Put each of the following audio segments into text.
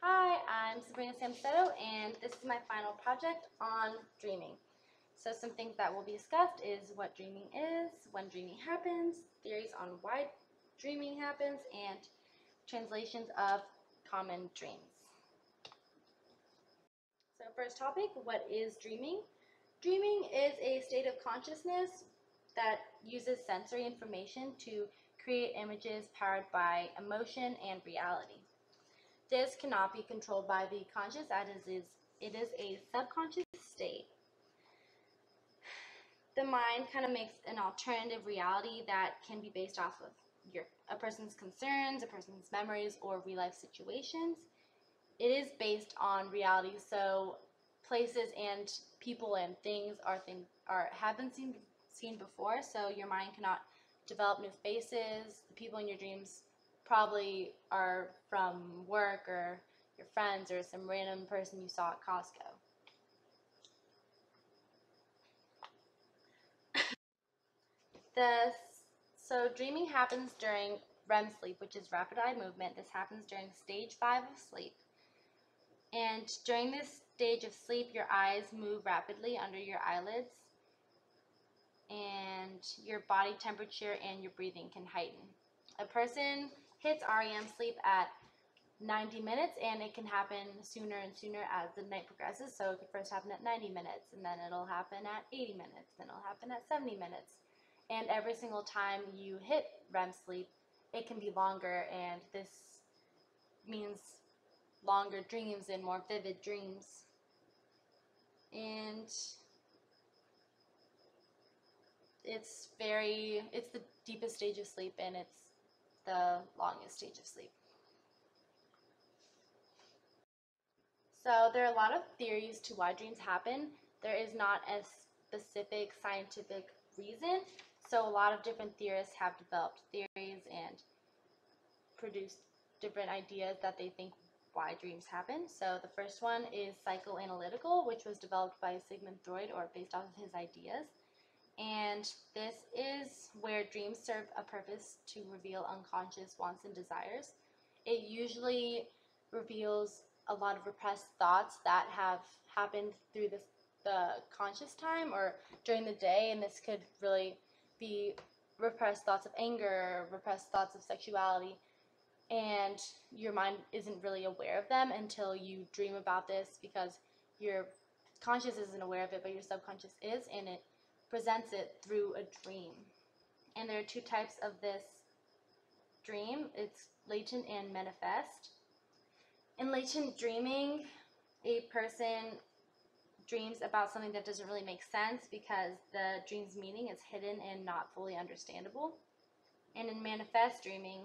Hi, I'm Sabrina Samcedo, and this is my final project on dreaming. So some things that will be discussed is what dreaming is, when dreaming happens, theories on why dreaming happens, and translations of common dreams. So first topic, what is dreaming? Dreaming is a state of consciousness that uses sensory information to create images powered by emotion and reality. This cannot be controlled by the conscious as it is a subconscious state. The mind kind of makes an alternative reality that can be based off of a person's concerns, a person's memories, or real life situations. It is based on reality, so places and people and things have been seen before, so your mind cannot develop new faces. The people in your dreams probably are from work or your friends or some random person you saw at Costco. So dreaming happens during REM sleep, which is rapid eye movement. This happens during stage 5 of sleep. And during this stage of sleep, your eyes move rapidly under your eyelids, and your body temperature and your breathing can heighten. A person hits REM sleep at 90 minutes, and it can happen sooner and sooner as the night progresses. So it could first happen at 90 minutes, and then it'll happen at 80 minutes, then it'll happen at 70 minutes. And every single time you hit REM sleep, it can be longer, and this means longer dreams and more vivid dreams. And it's the deepest stage of sleep, and it's the longest stage of sleep. So there are a lot of theories to why dreams happen. There is not a specific scientific reason. So a lot of different theorists have developed theories and produced different ideas that they think why dreams happen. So the first one is psychoanalytical, which was developed by Sigmund Freud, or based off of his ideas. And this is where dreams serve a purpose to reveal unconscious wants and desires. It usually reveals a lot of repressed thoughts that have happened through the conscious time or during the day, and this could really be repressed thoughts of anger, repressed thoughts of sexuality, and your mind isn't really aware of them until you dream about this, because your conscious isn't aware of it, but your subconscious is, and it presents it through a dream. And there are two types of this dream. It's latent and manifest. In latent dreaming, a person dreams about something that doesn't really make sense because the dream's meaning is hidden and not fully understandable. And in manifest dreaming,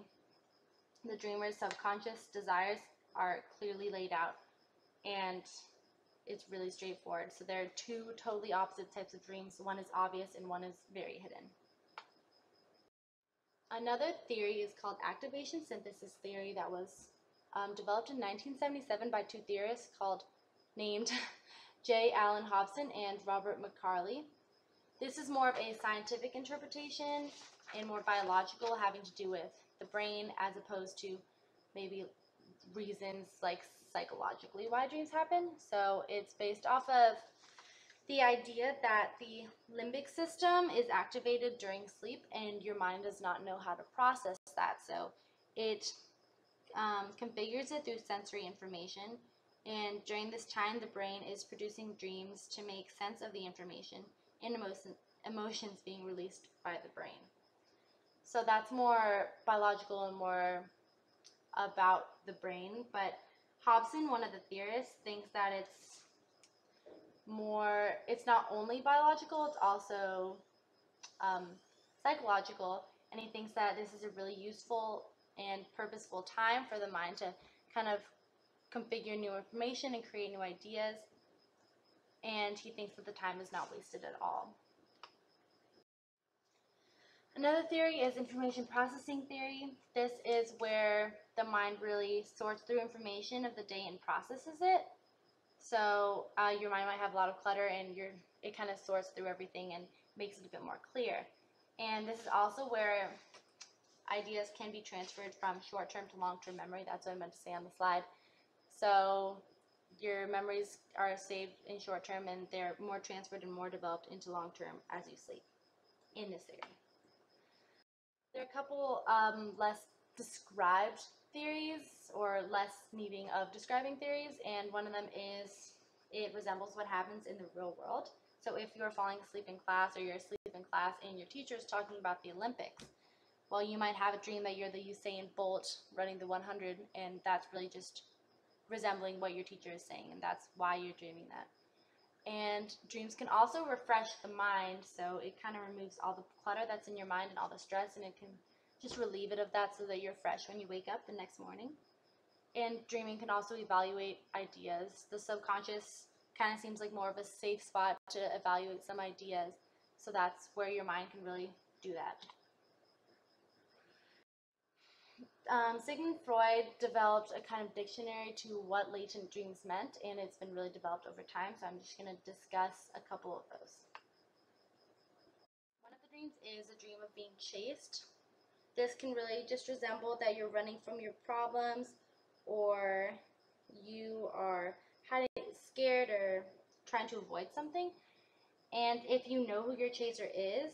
the dreamer's subconscious desires are clearly laid out, and it's really straightforward. So there are two totally opposite types of dreams. One is obvious and one is very hidden. Another theory is called activation synthesis theory that was developed in 1977 by two theorists named J. Allen Hobson and Robert McCarley. This is more of a scientific interpretation and more biological, having to do with the brain as opposed to maybe reasons like psychologically why dreams happen. So it's based off of the idea that the limbic system is activated during sleep, and your mind does not know how to process that. So it configures it through sensory information, and during this time the brain is producing dreams to make sense of the information and emotions being released by the brain. So that's more biological and more about the brain, but Hobson, one of the theorists, thinks that it's not only biological, it's also psychological, and he thinks that this is a really useful and purposeful time for the mind to kind of configure new information and create new ideas, and he thinks that the time is not wasted at all. Another theory is information processing theory. This is where the mind really sorts through information of the day and processes it. So your mind might have a lot of clutter, and it kind of sorts through everything and makes it a bit more clear. And this is also where ideas can be transferred from short-term to long-term memory. That's what I meant to say on the slide. So your memories are saved in short term and they're more transferred and more developed into long term as you sleep in this theory. There are a couple less described theories or less needing of describing theories, and one of them is it resembles what happens in the real world. So if you're falling asleep in class or you're asleep in class and your teacher's talking about the Olympics, well, you might have a dream that you're the Usain Bolt running the 100, and that's really just resembling what your teacher is saying, and that's why you're dreaming that. And dreams can also refresh the mind, so it kind of removes all the clutter that's in your mind and all the stress, and it can just relieve it of that so that you're fresh when you wake up the next morning. And dreaming can also evaluate ideas. The subconscious kind of seems like more of a safe spot to evaluate some ideas, so that's where your mind can really do that. Sigmund Freud developed a kind of dictionary to what latent dreams meant, and it's been really developed over time, so I'm just going to discuss a couple of those. One of the dreams is a dream of being chased. This can really just resemble that you're running from your problems, or you are hiding, scared, or trying to avoid something. And if you know who your chaser is,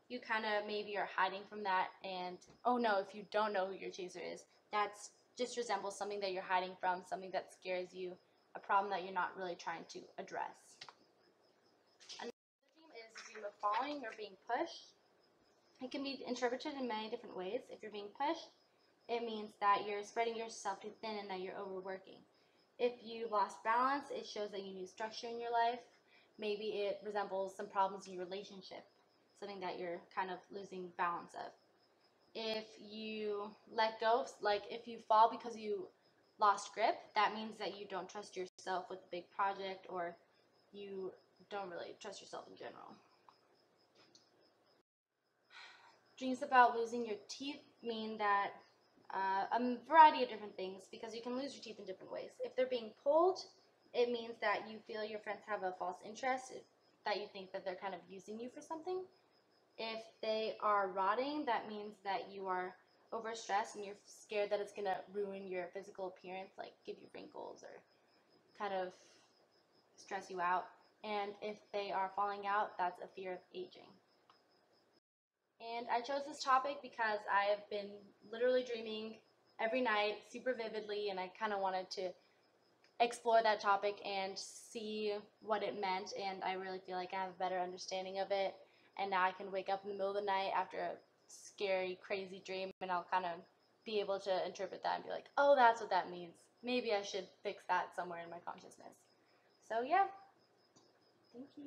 you kind of maybe are hiding from that, and oh no, if you don't know who your chaser is, that's just resembles something that you're hiding from, something that scares you, a problem that you're not really trying to address. Another dream is a dream of falling or being pushed. It can be interpreted in many different ways. If you're being pushed, it means that you're spreading yourself too thin and that you're overworking. If you lost balance, it shows that you need structure in your life. Maybe it resembles some problems in your relationship, something that you're kind of losing balance of. If you let go, like if you fall because you lost grip, that means that you don't trust yourself with a big project, or you don't really trust yourself in general. Dreams about losing your teeth mean that a variety of different things, because you can lose your teeth in different ways. If they're being pulled, it means that you feel your friends have a false interest, that you think that they're kind of using you for something. If they are rotting, that means that you are overstressed and you're scared that it's going to ruin your physical appearance, like give you wrinkles or kind of stress you out. And if they are falling out, that's a fear of aging. And I chose this topic because I have been literally dreaming every night super vividly, and I kind of wanted to explore that topic and see what it meant, and I really feel like I have a better understanding of it. And now I can wake up in the middle of the night after a scary, crazy dream, and I'll kind of be able to interpret that and be like, oh, that's what that means. Maybe I should fix that somewhere in my consciousness. So yeah, thank you.